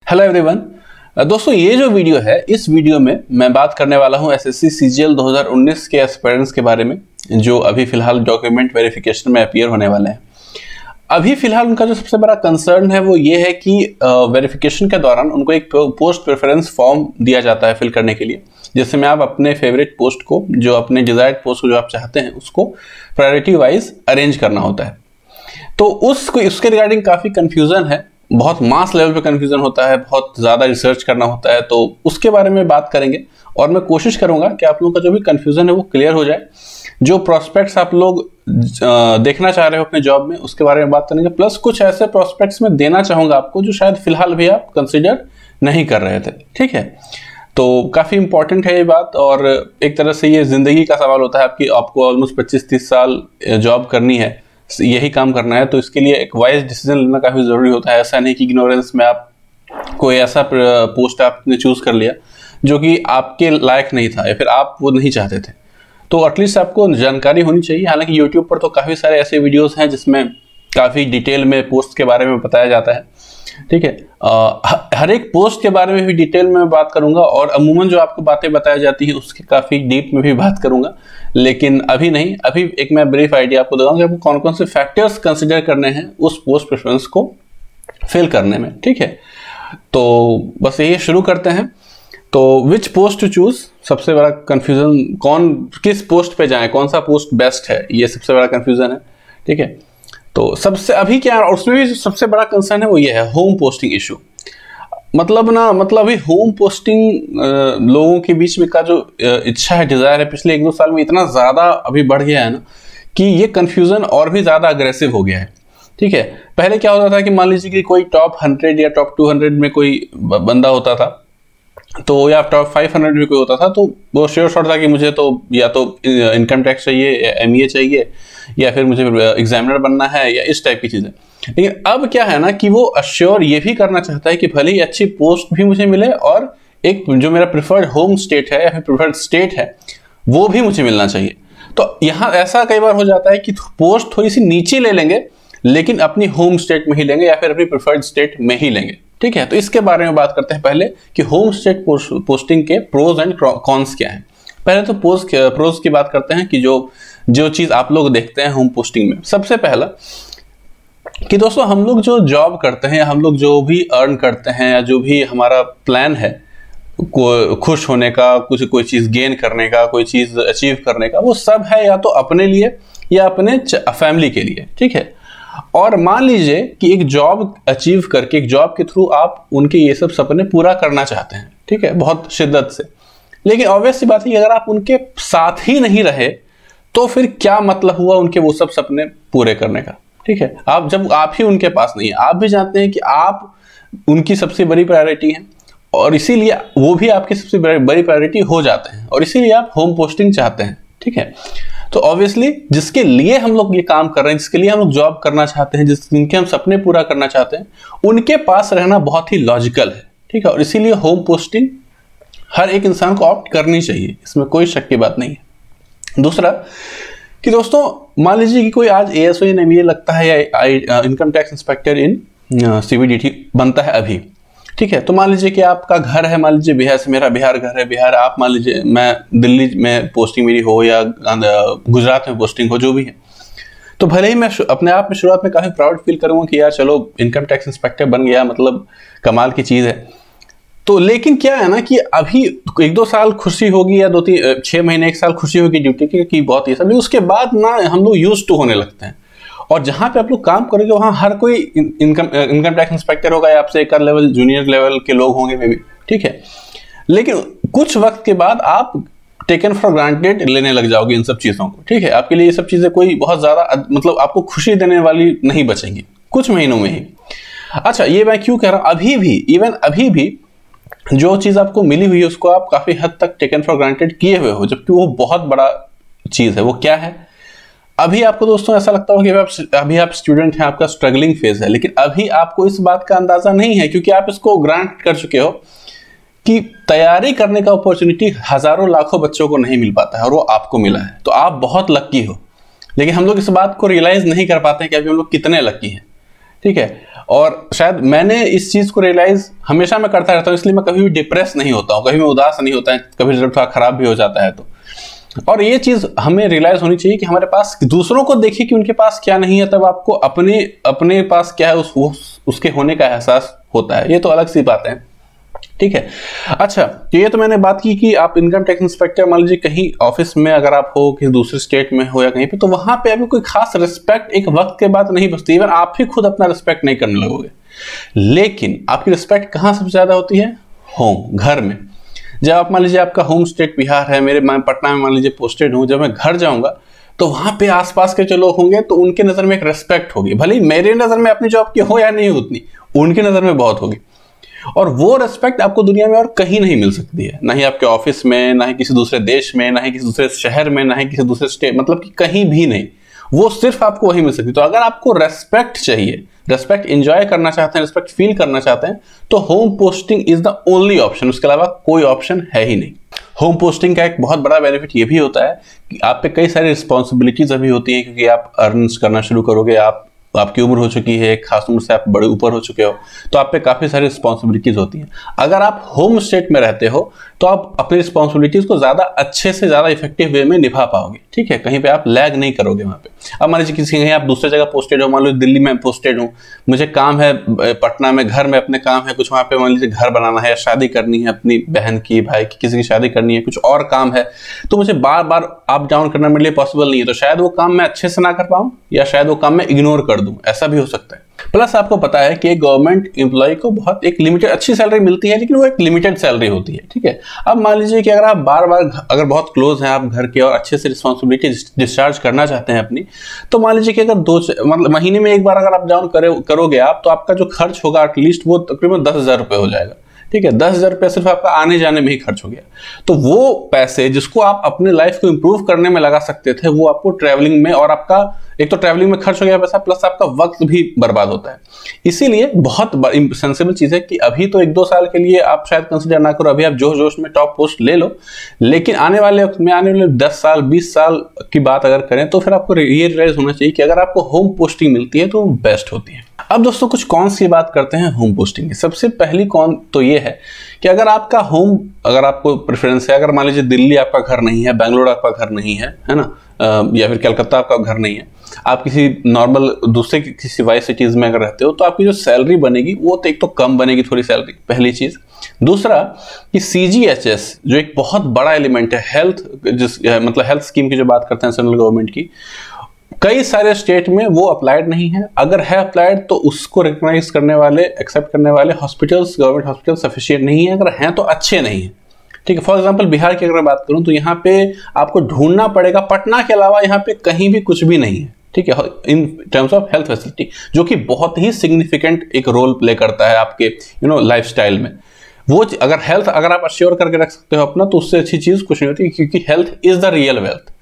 Hello everyone. दोस्तों ये जो वीडियो है, इस वीडियो में मैं बात करने वाला हूं एसएससी सीजीएल 2019 के एस्पिरेंट्स के बारे में जो अभी फिलहाल डॉक्यूमेंट वेरिफिकेशन में अपीयर होने वाले हैं। अभी फिलहाल उनका जो सबसे बड़ा कंसर्न है वो ये है कि वेरिफिकेशन के दौरान उनको एक पोस्ट प्रेफरेंस फॉर्म दिया जाता है फिल करने के लिए, जिसमें आप अपने फेवरेट पोस्ट को, जो अपने डिजायर्ड पोस्ट को जो आप चाहते हैं उसको प्रायोरिटी वाइज अरेंज करना होता है। तो उसके रिगार्डिंग काफ़ी कन्फ्यूज़न है, बहुत मास लेवल पे कन्फ्यूजन होता है, बहुत ज़्यादा रिसर्च करना होता है। तो उसके बारे में बात करेंगे और मैं कोशिश करूंगा कि आप लोगों का जो भी कन्फ्यूजन है वो क्लियर हो जाए। जो प्रोस्पेक्ट्स आप लोग देखना चाह रहे हो अपने जॉब में, उसके बारे में बात करेंगे। प्लस कुछ ऐसे प्रोस्पेक्ट्स में देना चाहूंगा आपको जो शायद फिलहाल भी आप कंसिडर नहीं कर रहे थे। ठीक है, तो काफ़ी इंपॉर्टेंट है ये बात, और एक तरह से ये जिंदगी का सवाल होता है। आपको ऑलमोस्ट 25-30 साल जॉब करनी है, यही काम करना है, तो इसके लिए एक वाइज डिसीजन लेना काफ़ी ज़रूरी होता है। ऐसा नहीं कि इग्नोरेंस में आप कोई ऐसा पोस्ट आपने चूज़ कर लिया जो कि आपके लायक नहीं था या फिर आप वो नहीं चाहते थे। तो एटलीस्ट आपको जानकारी होनी चाहिए। हालांकि यूट्यूब पर तो काफ़ी सारे ऐसे वीडियोस हैं जिसमें काफ़ी डिटेल में पोस्ट के बारे में बताया जाता है। ठीक है, हर एक पोस्ट के बारे में भी डिटेल में बात करूंगा, और अमूमन जो आपको बातें बताई जाती हैं उसके काफ़ी डीप में भी बात करूंगा, लेकिन अभी नहीं। अभी एक मैं ब्रीफ आइडिया आपको दूंगा कि आपको कौन कौन से फैक्टर्स कंसिडर करने हैं उस पोस्ट प्रेफरेंस को फिल करने में। ठीक है, तो बस यही शुरू करते हैं। तो विच पोस्ट टू चूज, सबसे बड़ा कंफ्यूजन, किस पोस्ट पे जाएं, कौन सा पोस्ट बेस्ट है, ये सबसे बड़ा कंफ्यूजन है। ठीक है, तो सबसे अभी क्या, और उसमें भी सबसे बड़ा कंसर्न है वो ये है होम पोस्टिंग इशू। मतलब अभी होम पोस्टिंग लोगों के बीच में का जो इच्छा है, डिजायर है, पिछले 1-2 साल में इतना ज्यादा अभी बढ़ गया है ना कि ये कंफ्यूजन और भी ज्यादा अग्रेसिव हो गया है। ठीक है, पहले क्या होता था कि मान लीजिए कि कोई टॉप 100 या टॉप 200 में कोई बंदा होता था, तो या टॉप 500 में कोई होता था, तो वो श्योर शॉट था कि मुझे तो या तो इनकम टैक्स चाहिए, एमईए चाहिए, या फिर मुझे एग्जामिनर बनना है, या इस टाइप की चीजें। लेकिन अब क्या है ना कि वो अश्योर ये भी करना चाहता है कि भले ही अच्छी पोस्ट भी मुझे मिले और एक जो मेरा प्रिफर्ड होम स्टेट है या फिर प्रिफर्ड स्टेट है वो भी मुझे मिलना चाहिए। तो यहाँ ऐसा कई बार हो जाता है कि पोस्ट थोड़ी सी नीचे ले लेंगे लेकिन अपनी होम स्टेट में ही लेंगे या फिर अपनी प्रिफर्ड स्टेट में ही लेंगे। ठीक है, तो इसके बारे में बात करते हैं पहले कि होम स्टेट पोस्टिंग के प्रोज एंड कॉन्स क्या हैं। पहले तो प्रोज की बात करते हैं कि जो चीज आप लोग देखते हैं होम पोस्टिंग में। सबसे पहला कि दोस्तों हम लोग जो जॉब करते हैं, हम लोग जो भी अर्न करते हैं, या जो भी हमारा प्लान है खुश होने का, कोई चीज गेन करने का, कोई चीज अचीव करने का, वो सब है या तो अपने लिए या अपने फैमिली के लिए। ठीक है, और मान लीजिए कि एक जॉब अचीव करके, एक जॉब के थ्रू आप उनके ये सब सपने पूरा करना चाहते हैं। ठीक है, बहुत शिद्दत से। लेकिन ऑब्वियस सी बात है कि अगर आप उनके साथ ही नहीं रहे तो फिर क्या मतलब हुआ उनके वो सब सपने पूरे करने का। ठीक है, जब आप ही उनके पास नहीं है, आप भी जानते हैं कि आप उनकी सबसे बड़ी प्रायोरिटी हैं, और इसीलिए वो भी आपकी सबसे बड़ी प्रायोरिटी हो जाते हैं, और इसीलिए आप होम पोस्टिंग चाहते हैं। ठीक है, तो ऑब्वियसली जिसके लिए हम लोग ये काम कर रहे हैं, जिसके लिए हम लोग जॉब करना चाहते हैं, जिनके हम सपने पूरा करना चाहते हैं, उनके पास रहना बहुत ही लॉजिकल है। ठीक है, और इसीलिए होम पोस्टिंग हर एक इंसान को ऑप्ट करनी चाहिए, इसमें कोई शक की बात नहीं है। दूसरा कि दोस्तों मान लीजिए कि कोई आज एएसओ इन एमईए लगता है या इनकम टैक्स इंस्पेक्टर इन सीबीडीटी बनता है अभी। ठीक है, तो मान लीजिए कि आपका घर है, मान लीजिए बिहार से, मेरा बिहार घर है, बिहार, आप मान लीजिए मैं दिल्ली में पोस्टिंग मेरी हो या गुजरात में पोस्टिंग हो, जो भी है, तो भले ही मैं अपने आप में शुरुआत में काफ़ी प्राउड फील करूँगा कि यार चलो इनकम टैक्स इंस्पेक्टर बन गया, मतलब कमाल की चीज़ है। तो लेकिन क्या है ना कि अभी 1-2 साल खुशी होगी, या 2-3-6 महीने 1 साल खुशी होगी ड्यूटी की बहुत ये सब, उसके बाद ना हम लोग यूज टू होने लगते हैं, और जहां पे आप लोग काम करोगे वहां हर कोई इनकम टैक्स इंस्पेक्टर होगा, या आपसे एक लेवल जूनियर लेवल के लोग होंगे मे भी। ठीक है, लेकिन कुछ वक्त के बाद आप टेकन फॉर ग्रांटेड लेने लग जाओगे इन सब चीजों को। ठीक है, आपके लिए ये सब चीजें कोई बहुत ज्यादा मतलब आपको खुशी देने वाली नहीं बचेंगी कुछ महीनों में ही। अच्छा, ये मैं क्यों कह रहा हूं, अभी भी जो चीज आपको मिली हुई है उसको आप काफी हद तक टेकन फॉर ग्रांटेड किए हुए हो, जबकि वो बहुत बड़ा चीज है। वो क्या है, अभी आपको दोस्तों ऐसा लगता होगा कि अभी आप स्टूडेंट हैं, आपका स्ट्रगलिंग फेज है, लेकिन अभी आपको इस बात का अंदाजा नहीं है, क्योंकि आप इसको ग्रांट कर चुके हो कि तैयारी करने का अपॉर्चुनिटी हजारों लाखों बच्चों को नहीं मिल पाता है, और वो आपको मिला है, तो आप बहुत लकी हो। लेकिन हम लोग इस बात को रियलाइज नहीं कर पाते हैं कि अभी हम लोग कितने लकी हैं। ठीक है। और शायद मैंने इस चीज को रियलाइज हमेशा मैं करता रहता हूँ, इसलिए मैं कभी भी डिप्रेस नहीं होता हूँ, कभी मैं उदास नहीं होता है, कभी रिजल्ट थोड़ा खराब भी हो जाता है तो। और ये चीज हमें रियलाइज होनी चाहिए कि हमारे पास, दूसरों को देखिए कि उनके पास क्या नहीं है, तब आपको अपने पास क्या है उसके होने का एहसास होता है। ये तो अलग सी बात है, ठीक है। अच्छा, तो ये तो मैंने बात की कि आप इनकम टैक्स इंस्पेक्टर मान लीजिए कहीं ऑफिस में अगर आप हो, किसी दूसरे स्टेट में हो या कहीं पे, तो वहां पे अभी कोई खास रिस्पेक्ट एक वक्त के बाद नहीं बचती, इवन आप ही खुद अपना रिस्पेक्ट नहीं करने लगोगे। लेकिन आपकी रिस्पेक्ट कहां सबसे ज्यादा होती है? होम, घर में। जब आप मान लीजिए आपका होम स्टेट बिहार है, मैं पटना में मान लीजिए पोस्टेड हूं, जब मैं घर जाऊंगा तो वहां पे आसपास के जो लोग होंगे तो उनके नजर में एक रिस्पेक्ट होगी, भले ही मेरे नजर में अपनी जॉब की हो या नहीं उतनी, उनकी नजर में बहुत होगी। और वो रिस्पेक्ट आपको दुनिया में और कहीं नहीं मिल सकती है, ना ही आपके ऑफिस में, ना ही किसी दूसरे देश में, ना ही किसी दूसरे शहर में, ना ही किसी दूसरे स्टेट, मतलब कि कहीं भी नहीं। वो सिर्फ आपको वही मिल सकती है। तो अगर आपको रेस्पेक्ट चाहिए, रेस्पेक्ट एंजॉय करना चाहते हैं, रेस्पेक्ट फील करना चाहते हैं, तो home posting is the only option, उसके अलावा कोई ऑप्शन है ही नहीं। होम पोस्टिंग का एक बहुत बड़ा बेनिफिट ये भी होता है कि आप पे कई सारी रिस्पॉन्सिबिलिटीज अभी होती है, क्योंकि आप अर्निंग्स करना शुरू करोगे, आपकी उम्र हो चुकी है, खास उम्र से आप बड़े ऊपर हो चुके हो, तो आप पे काफी सारी रिस्पॉन्सिबिलिटीज होती हैं। अगर आप होम स्टेट में रहते हो तो आप अपनी रिस्पॉन्सिबिलिटीज को ज्यादा अच्छे से ज्यादा इफेक्टिव वे में निभा पाओगे, ठीक है। कहीं पे आप लैग नहीं करोगे वहां पे। अब मान लीजिए किसी कहीं आप दूसरे जगह पोस्टेड हो, मान लो दिल्ली में पोस्टेड हूँ, मुझे काम है पटना में, घर में अपने काम है कुछ, वहां पे मान लीजिए घर बनाना है, शादी करनी है अपनी बहन की, भाई की, किसी की शादी करनी है, कुछ और काम है, तो मुझे बार बार अप डाउन करना मेरे लिए पॉसिबल नहीं है। तो शायद वो काम मैं अच्छे से ना कर पाऊं, या शायद वो काम मैं इग्नोर कर दूं, ऐसा भी हो सकता है। प्लस आपको पता है कि एक गवर्नमेंट एम्प्लॉय को बहुत एक लिमिटेड अच्छी सैलरी मिलती है, लेकिन वो एक लिमिटेड सैलरी होती है, ठीक है। अब मान लीजिए कि अगर आप बार बार, अगर बहुत क्लोज हैं आप घर के और अच्छे से रिस्पॉन्सिबिलिटी डिस्चार्ज करना चाहते हैं अपनी, तो मान लीजिए कि अगर मतलब महीने में एक बार अगर आप डाउन करोगे आप, तो आपका जो खर्च होगा एटलीस्ट वो तकरीबन 10,000 रुपये हो जाएगा, ठीक है। 10,000 रुपये सिर्फ आपका आने जाने में ही खर्च हो गया। तो वो पैसे जिसको आप अपने लाइफ को इंप्रूव करने में लगा सकते थे, वो आपको ट्रैवलिंग में, और आपका एक तो ट्रैवलिंग में खर्च हो गया पैसा, प्लस आपका वक्त भी बर्बाद होता है। इसीलिए बहुत सेंसिबल चीज है कि अभी तो 1-2 साल के लिए आप शायद कंसिडर ना करो, अभी आप जोश जोश में टॉप पोस्ट ले लो, लेकिन आने वाले वक्त में, आने वाले 10 साल 20 साल की बात अगर करें, तो फिर आपको ये रियलाइज होना चाहिए कि अगर आपको होम पोस्टिंग मिलती है तो बेस्ट होती है। अब दोस्तों कुछ कॉन्स की बात करते हैं होम पोस्टिंग की। सबसे पहली कॉन तो ये है कि अगर आपका होम, अगर आपको प्रेफरेंस है, अगर मान लीजिए दिल्ली आपका घर नहीं है, बेंगलोर आपका घर नहीं है ना, या फिर कलकत्ता आपका घर नहीं है, आप किसी नॉर्मल दूसरे किसी वाई सिटीज में अगर रहते हो, तो आपकी जो सैलरी बनेगी वो तो एक तो कम बनेगी थोड़ी सैलरी, पहली चीज। दूसरा कि CGHS जो एक बहुत बड़ा एलिमेंट है हेल्थ, मतलब हेल्थ स्कीम की जो बात करते हैं सेंट्रल गवर्नमेंट की, कई सारे स्टेट में वो अप्लाइड नहीं है। अगर है अप्लाइड तो उसको रिकॉग्नाइज करने वाले, एक्सेप्ट करने वाले हॉस्पिटल्स, गवर्नमेंट हॉस्पिटल सफिशिएंट नहीं है, अगर हैं तो अच्छे नहीं है, ठीक है। फॉर एग्जांपल बिहार की अगर बात करूं तो यहाँ पे आपको ढूंढना पड़ेगा, पटना के अलावा यहाँ पे कहीं भी कुछ भी नहीं है, ठीक है, in terms of health facility, जो कि बहुत ही सिग्निफिकेंट एक रोल प्ले करता है आपके लाइफस्टाइल में। वो अगर हेल्थ अगर आप अश्योर करके रख सकते हो अपना, तो उससे अच्छी चीज कुछ नहीं होती, क्योंकि health is the real wealth,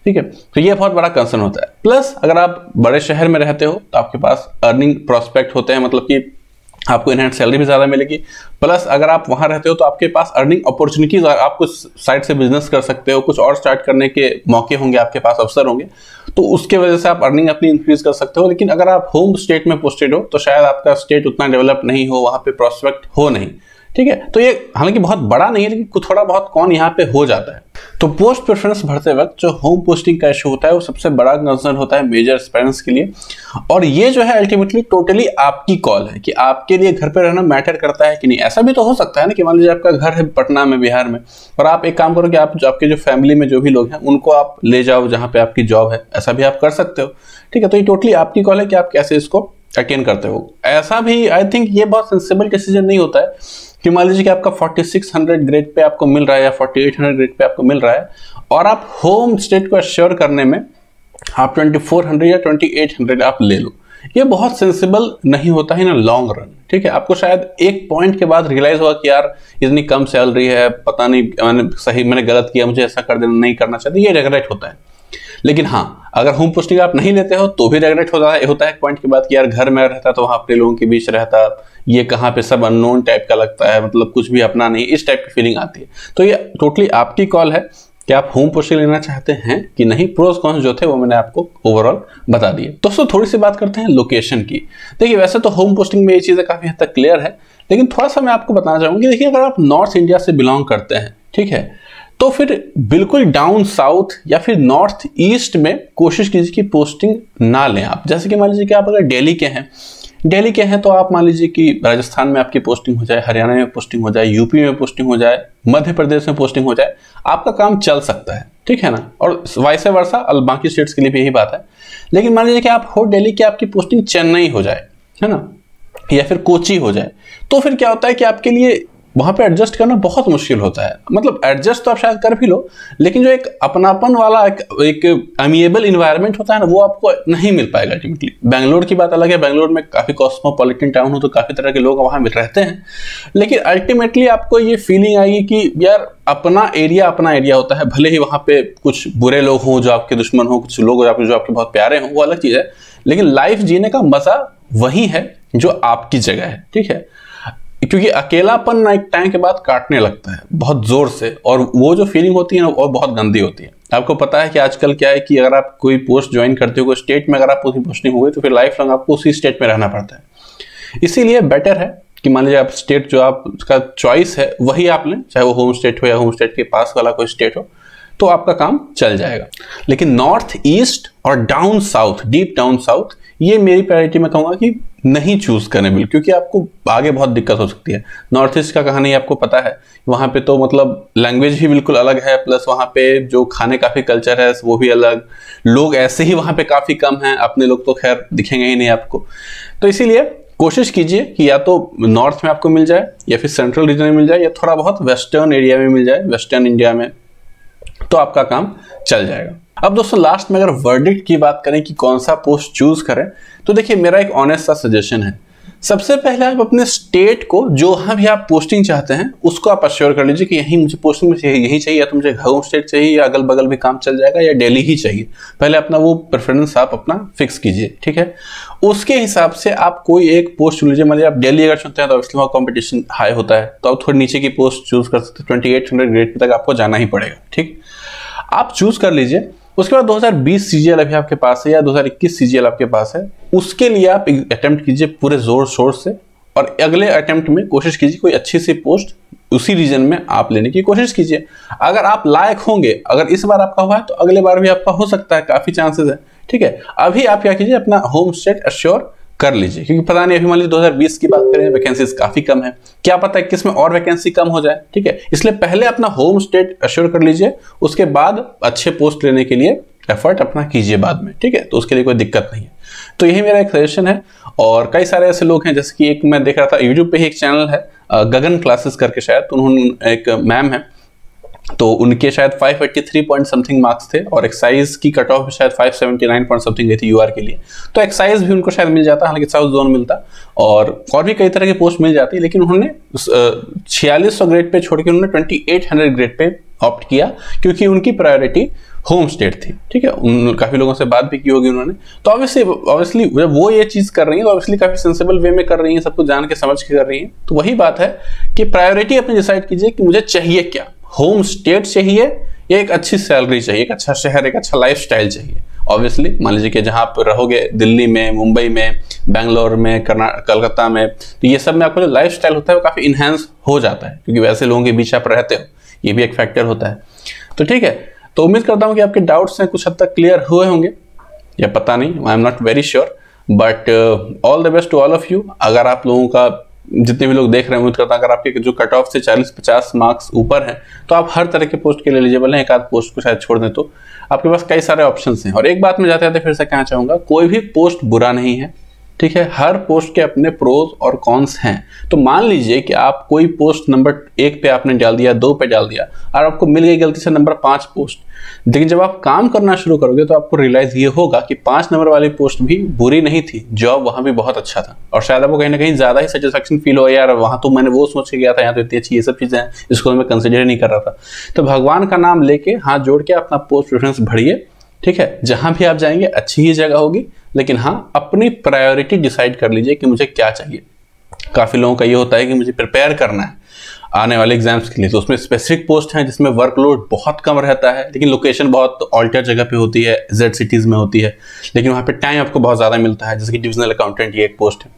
ठीक है। तो ये बहुत बड़ा कंसर्न होता है। प्लस अगर आप बड़े शहर में रहते हो तो आपके पास अर्निंग प्रोस्पेक्ट होते हैं, मतलब कि आपको इनहैंड सैलरी भी ज्यादा मिलेगी। प्लस अगर आप वहां रहते हो तो आपके पास अर्निंग अपॉर्चुनिटीज, आप कुछ साइड से बिजनेस कर सकते हो, कुछ और स्टार्ट करने के मौके होंगे, आपके पास अवसर होंगे, तो उसके वजह से आप अर्निंग अपनी इंक्रीज कर सकते हो। लेकिन अगर आप होम स्टेट में पोस्टेड हो तो शायद आपका स्टेट उतना डेवलप नहीं हो, वहां पे प्रोस्पेक्ट हो नहीं, ठीक है। तो ये हालांकि बहुत बड़ा नहीं है, लेकिन थोड़ा बहुत कौन यहाँ पे हो जाता है। तो पोस्ट प्रेफरेंस भरते वक्त जो होम पोस्टिंग का इशू होता है वो सबसे बड़ा कंसर्न होता है मेजर एस्पायरेंट्स के लिए। और ये जो है अल्टीमेटली टोटली आपकी कॉल है कि आपके लिए घर पे रहना मैटर करता है कि नहीं। ऐसा भी तो हो सकता है ना कि मान लीजिए आपका घर है पटना में, बिहार में, और आप एक काम करो कि आप आपके जो फैमिली में जो भी लोग हैं उनको आप ले जाओ जहाँ पे आपकी जॉब है, ऐसा भी आप कर सकते हो, ठीक है। तो ये टोटली आपकी कॉल है कि आप कैसे इसको अटेन करते हो। ऐसा भी आई थिंक ये बहुत सेंसिबल डिसीजन नहीं होता है कि मान लीजिए कि आपका 4600 ग्रेड पे आपको मिल रहा है या 4800 ग्रेड पे आपको मिल रहा है, और आप होम स्टेट को एश्योर करने में आप 2400 या 2800 आप ले लो। ये बहुत सेंसिबल नहीं होता है ना लॉन्ग रन, ठीक है। आपको शायद एक पॉइंट के बाद रियलाइज हुआ कि यार इतनी कम सैलरी है, पता नहीं मैंने गलत किया, मुझे ऐसा कर देना नहीं करना चाहिए, ये रिग्रेट होता है। लेकिन हाँ, अगर होम पोस्टिंग आप नहीं लेते हो तो भी रिग्रेट होता है एक पॉइंट के बाद कि यार घर में रहता तो वहां अपने लोगों के बीच रहता, ये कहाँ पे सब अननोन टाइप का लगता है, मतलब कुछ भी अपना नहीं, इस टाइप की फीलिंग आती है। तो ये टोटली आपकी कॉल है कि आप होम पोस्टिंग लेना चाहते हैं कि नहीं। प्रोज कॉन्स जो थे वो मैंने आपको ओवरऑल बता दिए। दोस्तों थोड़ी सी बात करते हैं लोकेशन की। देखिए वैसे तो होम पोस्टिंग में ये चीज़ें काफ़ी हद तक क्लियर है, लेकिन थोड़ा सा मैं आपको बताना चाहूँगी। देखिए अगर आप नॉर्थ इंडिया से बिलोंग करते हैं, ठीक है, तो फिर बिल्कुल डाउन साउथ या फिर नॉर्थ ईस्ट में कोशिश कीजिए कि पोस्टिंग ना लें आप। जैसे कि मान लीजिए कि आप अगर दिल्ली के हैं तो आप मान लीजिए कि राजस्थान में आपकी पोस्टिंग हो जाए, हरियाणा में पोस्टिंग हो जाए, यूपी में पोस्टिंग हो जाए, मध्य प्रदेश में पोस्टिंग हो जाए, आपका काम चल सकता है, ठीक है ना। और वाइस वर्सा बाकी स्टेट्स के लिए भी यही बात है। लेकिन मान लीजिए कि आप हो दिल्ली की, आपकी पोस्टिंग चेन्नई हो जाए, है ना, या फिर कोची हो जाए, तो फिर क्या होता है कि आपके लिए वहां पे एडजस्ट करना बहुत मुश्किल होता है। मतलब एडजस्ट तो आप शायद कर भी लो, लेकिन जो एक अपनापन वाला एक अमिएबल इन्वायरमेंट होता है ना, वो आपको नहीं मिल पाएगा अल्टीमेटली। बैंगलोर की बात अलग है, बैंगलोर में काफी कॉस्मोपॉलिटन टाउन हो तो काफी तरह के लोग वहां रहते हैं, लेकिन अल्टीमेटली आपको ये फीलिंग आएगी कि यार अपना एरिया होता है। भले ही वहां पे कुछ बुरे लोग हों जो आपके दुश्मन हो, कुछ लोग जो आपके बहुत प्यारे हों, वो अलग चीज है, लेकिन लाइफ जीने का मजा वही है जो आपकी जगह है, ठीक है। क्योंकि अकेलापन ना एक टाइम के बाद काटने लगता है बहुत जोर से, और वो जो फीलिंग होती है ना वो बहुत गंदी होती है। आपको पता है कि आजकल क्या है कि अगर आप कोई पोस्ट ज्वाइन करते हो कोई स्टेट में, अगर आप उसी पोस्टिंग हो गई तो फिर लाइफ लॉन्ग आपको उसी स्टेट में रहना पड़ता है। इसीलिए बेटर है कि मान लीजिए आप स्टेट जो आपका चॉइस है वही आप लें, चाहे वो होम स्टेट हो या होम स्टेट के पास वाला कोई स्टेट हो, तो आपका काम चल जाएगा। लेकिन नॉर्थ ईस्ट और down south, deep down south, ये मेरी प्रायोरिटी में कहूंगा कि नहीं चूज करें बिल्कुल, क्योंकि आपको आगे बहुत दिक्कत हो सकती है। नॉर्थ ईस्ट का कहानी आपको पता है, वहां पे तो मतलब लैंग्वेज भी बिल्कुल अलग है, प्लस वहां पे जो खाने का भी कल्चर है वो भी अलग, लोग ऐसे ही वहां पे काफी कम हैं, अपने लोग तो खैर दिखेंगे ही नहीं आपको। तो इसीलिए कोशिश कीजिए कि या तो नॉर्थ में आपको मिल जाए, या फिर सेंट्रल रीजन में मिल जाए, या थोड़ा बहुत वेस्टर्न एरिया में मिल जाए, वेस्टर्न इंडिया में, तो आपका काम चल जाएगा। अब दोस्तों लास्ट में अगर वर्डिक्ट की बात करें कि कौन सा पोस्ट चूज करें, तो देखिए मेरा एक ऑनेस्ट सा सजेशन है। सबसे पहले आप अपने स्टेट को, जहां भी आप पोस्टिंग चाहते हैं, उसको आप अश्योर कर लीजिए कि यही मुझे पोस्टिंग में चाहिए, यही चाहिए, या तो मुझे होम स्टेट चाहिए, या अगल बगल भी काम चल जाएगा, या दिल्ली ही चाहिए। पहले अपना वो प्रेफरेंस आप अपना फिक्स कीजिए, ठीक है। उसके हिसाब से आप कोई एक पोस्ट चुन लीजिए। मान लीजिए आप दिल्ली अगर चुनते हैं तो ऑब्वियसली वहाँ कॉम्पिटिशन हाई होता है, तो आप थोड़ी नीचे की पोस्ट चूज कर सकते हैं। 2800 ग्रेड तक आपको जाना ही पड़ेगा, ठीक। आप चूज कर लीजिए। उसके बाद 2020 सीजीएल अभी आपके पास है, या 2021 सीजीएल आपके पास है, उसके लिए आप अटेम्प्ट कीजिए पूरे जोर शोर से, और अगले अटेम्प्ट में कोशिश कीजिए कोई अच्छी सी पोस्ट उसी रीजन में आप लेने की कोशिश कीजिए। अगर आप लायक होंगे, अगर इस बार आपका हुआ है तो अगले बार भी आपका हो सकता है, काफी चांसेस है, ठीक है। अभी आप क्या कीजिए, अपना होम स्टेट अश्योर कर लीजिए, क्योंकि पता नहीं, अभी मान लीजिए 2020 की बात करें, वैकेंसीज काफी कम है, क्या पता है किसमें और वैकेंसी कम हो जाए, ठीक है। इसलिए पहले अपना होम स्टेट अश्योर कर लीजिए, उसके बाद अच्छे पोस्ट लेने के लिए एफर्ट अपना कीजिए बाद में, ठीक है। तो उसके लिए कोई दिक्कत नहीं है। तो यही मेरा एक सजेशन है। और कई सारे ऐसे लोग हैं, जैसे कि एक मैं देख रहा था यूट्यूब पे ही एक चैनल है गगन क्लासेस करके, शायद, तो उन्होंने एक मैम है, तो उनके शायद 583 पॉइंट समथिंग मार्क्स थे, और एक्साइज की कट ऑफ शायद 579 पॉइंट समथिंग गई थी यूआर के लिए। तो एक्साइज भी उनको शायद मिल जाता, हालांकि साउथ जोन मिलता, और भी कई तरह की पोस्ट मिल जाती, लेकिन उन्होंने 4600 ग्रेड पे छोड़ के उन्होंने 2800 ग्रेड पे ऑप्ट किया, क्योंकि उनकी प्रायोरिटी होम स्टेट थी, ठीक है। उन काफी लोगों से बात भी की होगी उन्होंने। तो ऑब्वियसली जब वो ये चीज कर रही है तो ऑब्वियसली काफी सेंसिबल वे में कर रही है, सब कुछ जान के समझ के कर रही है। तो वही बात है कि प्रायोरिटी अपने डिसाइड कीजिए कि मुझे चाहिए क्या, होम स्टेट चाहिए या एक अच्छी सैलरी चाहिए, एक अच्छा शहर, एक अच्छा लाइफस्टाइल चाहिए। ऑब्वियसली मान लीजिए कि जहां आप रहोगे, दिल्ली में, मुंबई में, बैंगलोर में, कलकत्ता में, तो ये सब में आपका जो लाइफस्टाइल होता है वो काफी इनहेंस हो जाता है, क्योंकि वैसे लोगों के बीच आप रहते हो, ये भी एक फैक्टर होता है। तो ठीक है, तो उम्मीद करता हूं कि आपके डाउट्स हैं कुछ हद तक क्लियर हुए होंगे, या पता नहीं, I am not very sure, but all the best to all of you. अगर आप लोगों का, जितने भी लोग देख रहे हैं, उम्मीद करता हूं अगर आपके जो कट ऑफ से 40-50 मार्क्स ऊपर हैं, तो आप हर तरह के पोस्ट के लिए एलिजिबल हैं। एक आध पोस्ट को शायद छोड़ दें तो आपके पास कई सारे ऑप्शंस हैं। और एक बात मैं जाते जाते फिर से कहना चाहूंगा, कोई भी पोस्ट बुरा नहीं है, ठीक है। हर पोस्ट के अपने प्रोज और कॉन्स हैं। तो मान लीजिए कि आप कोई पोस्ट नंबर 1 पे आपने डाल दिया, 2 पे डाल दिया, और आपको मिल गई गलती से नंबर 5 पोस्ट, लेकिन जब आप काम करना शुरू करोगे तो आपको रियलाइज ये होगा कि 5 नंबर वाली पोस्ट भी बुरी नहीं थी, जॉब वहां भी बहुत अच्छा था, और शायद आपको कहीं ना कहीं ज्यादा ही सेटिस्फेक्शन फील हो, यार वहां तो मैंने वो सोच के गया था, यहाँ तो इतनी अच्छी ये सब चीजें हैं, इसको मैं कंसिडर नहीं कर रहा था। तो भगवान का नाम लेके हाथ जोड़ के अपना पोस्ट प्रेफरेंस बढ़िए, ठीक है। जहां भी आप जाएंगे अच्छी ही जगह होगी, लेकिन हाँ, अपनी प्रायोरिटी डिसाइड कर लीजिए कि मुझे क्या चाहिए। काफी लोगों का ये होता है कि मुझे प्रिपेयर करना है, आने वाले एग्जाम्स के लिए। तो उसमें स्पेसिफिक पोस्ट हैं जिसमें वर्कलोड बहुत कम रहता है, लेकिन लोकेशन बहुत ऑल्टर जगह पे होती है, जेड सिटीज़ में होती है, लेकिन वहाँ पे टाइम आपको बहुत ज़्यादा मिलता है। जैसे कि डिविजनल अकाउंटेंट ये एक पोस्ट है,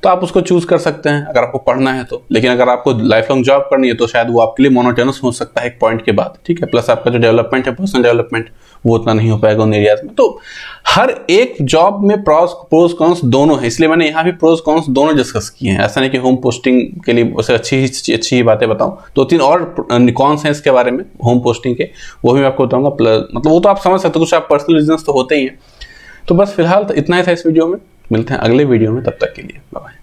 तो आप उसको चूज़ कर सकते हैं अगर आपको पढ़ना है तो। लेकिन अगर आपको लाइफ लॉन्ग जॉब करनी है तो शायद वो आपके लिए मोनोटोनस हो सकता है एक पॉइंट के बाद, ठीक है। प्लस आपका जो डेवलपमेंट है, पर्सनल डेवलपमेंट, वो उतना नहीं हो पाएगा उन एरियाज में। तो हर एक जॉब में प्रोज कॉन्स दोनों है, इसलिए मैंने यहाँ भी प्रोज कॉन्स दोनों डिस्कस किए हैं। ऐसा नहीं कि होम पोस्टिंग के लिए उसे अच्छी ही बातें बताऊं, 2-3 और कॉन्स हैं इसके बारे में होम पोस्टिंग के, वो भी मैं आपको बताऊंगा। प्लस मतलब वो तो आप समझ सकते हो, कुछ आप पर्सनल रीजंस तो होते ही हैं। तो बस फिलहाल तो इतना ही था इस वीडियो में, मिलते हैं अगले वीडियो में, तब तक के लिए बाय बाय।